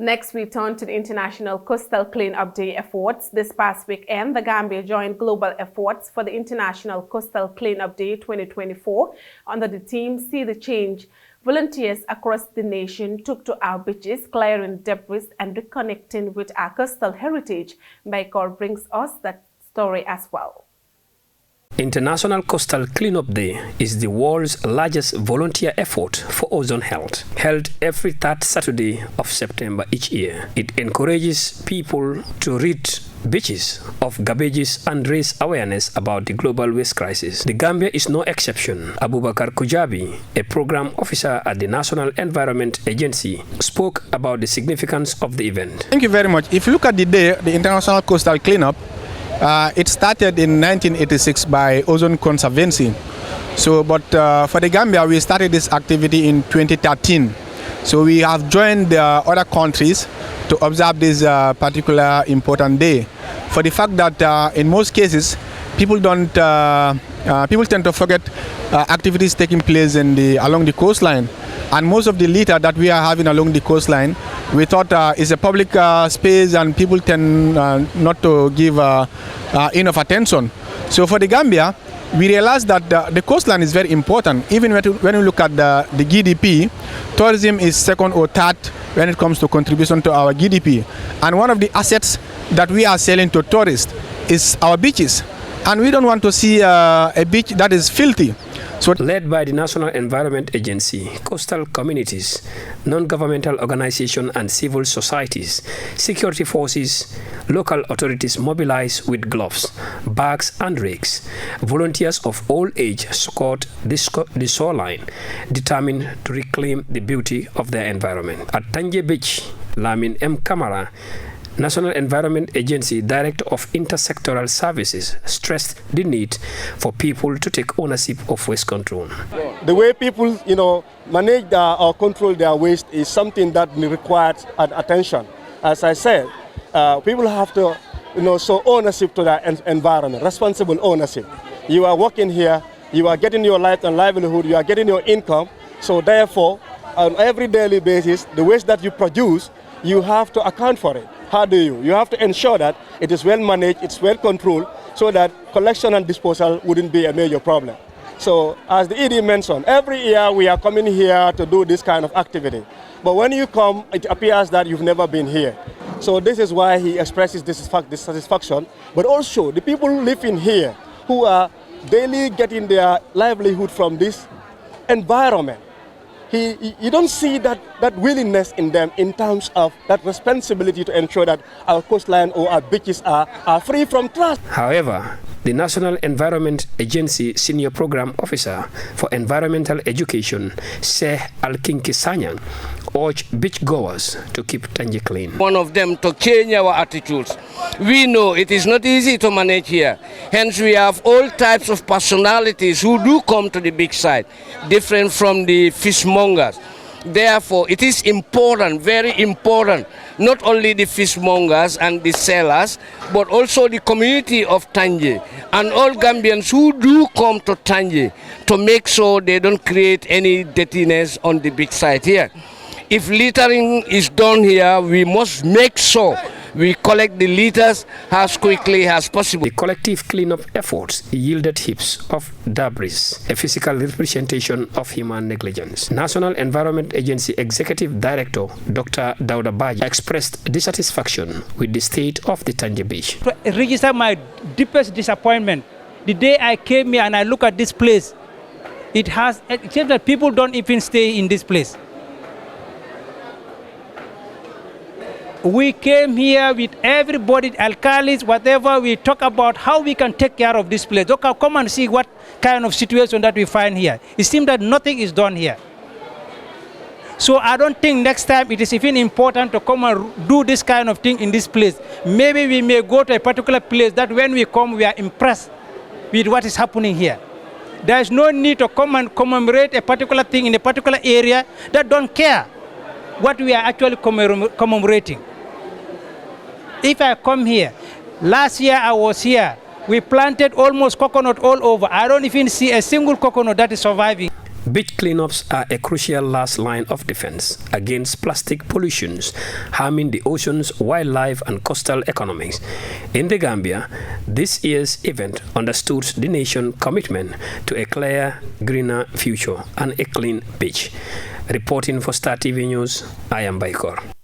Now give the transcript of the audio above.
Next, we turn to the International Coastal Cleanup Day efforts. This past weekend, the Gambia joined global efforts for the International Coastal Cleanup Day 2024 under the theme See the Change. Volunteers across the nation took to our beaches, clearing debris and reconnecting with our coastal heritage. Mbye Corr brings us that story as well. International Coastal Cleanup Day is the world's largest volunteer effort for ozone health, held every third Saturday of September each year. It encourages people to rid beaches of garbages and raise awareness about the global waste crisis. The Gambia is no exception. Abubakar Kujabi, a program officer at the National Environment Agency, spoke about the significance of the event. Thank you very much. If you look at the day, the International Coastal Cleanup, it started in 1986 by Ozone Conservancy. But for the Gambia, we started this activity in 2013. So we have joined other countries to observe this particular important day. For the fact that in most cases, people tend to forget activities taking place along the coastline. And most of the litter that we are having along the coastline, we thought is a public space and people tend not to give enough attention. So for the Gambia, we realized that the coastline is very important. Even when we look at the GDP, tourism is second or third when it comes to contribution to our GDP. And one of the assets that we are selling to tourists is our beaches. And we don't want to see a beach that is filthy. So, led by the National Environment Agency, coastal communities, non-governmental organizations and civil societies, security forces, local authorities mobilize with gloves, bags and rakes. Volunteers of all ages scoured the shoreline, determined to reclaim the beauty of their environment. At Tanje Beach, Lamin M. Kamara, National Environment Agency Director of Intersectoral Services, stressed the need for people to take ownership of waste control. The way people, manage or control their waste is something that requires attention. As I said, people have to, show ownership to their environment, responsible ownership. You are working here, you are getting your life and livelihood, you are getting your income. So therefore, on every daily basis, the waste that you produce, you have to account for it. How do you? You have to ensure that it is well managed, it's well controlled, so that collection and disposal wouldn't be a major problem. So as the ED mentioned, every year we are coming here to do this kind of activity. But when you come, it appears that you've never been here. So this is why he expresses this satisfaction. But also the people who live in here, who are daily getting their livelihood from this environment, you don't see that willingness in them in terms of that responsibility to ensure that our coastline or our beaches are free from trash. However, the National Environment Agency Senior Program Officer for Environmental Education, Sheikh Alkinki Sanyang, urged beachgoers to keep Tanje clean. One of them to change our attitudes. We know it is not easy to manage here. Hence we have all types of personalities who do come to the beach side, different from the fishmongers. Therefore, it is important, very important, not only the fishmongers and the sellers, but also the community of Tanje and all Gambians who do come to Tanje to make sure they don't create any dirtiness on the beach side here. If littering is done here, we must make sure we collect the litters as quickly as possible. The collective cleanup efforts yielded heaps of debris, a physical representation of human negligence. National Environment Agency Executive Director Dr. Dauda Baji expressed dissatisfaction with the state of the Tanje Beach. To register my deepest disappointment, the day I came here and I look at this place, it seems that people don't even stay in this place. We came here with everybody, alkalis, whatever, we talk about how we can take care of this place. Okay, come and see what kind of situation that we find here. It seems that nothing is done here. So I don't think next time it is even important to come and do this kind of thing in this place. Maybe we may go to a particular place that when we come, we are impressed with what is happening here. There is no need to come and commemorate a particular thing in a particular area that don't care what we are actually commemorating. If I come here, last year I was here, we planted almost coconut all over. I don't even see a single coconut that is surviving. Beach cleanups are a crucial last line of defense against plastic pollutions harming the oceans, wildlife and coastal economies. In the Gambia, this year's event understood the nation's commitment to a clear, greener future and a clean beach. Reporting for Star TV News, I am Mbye Corr.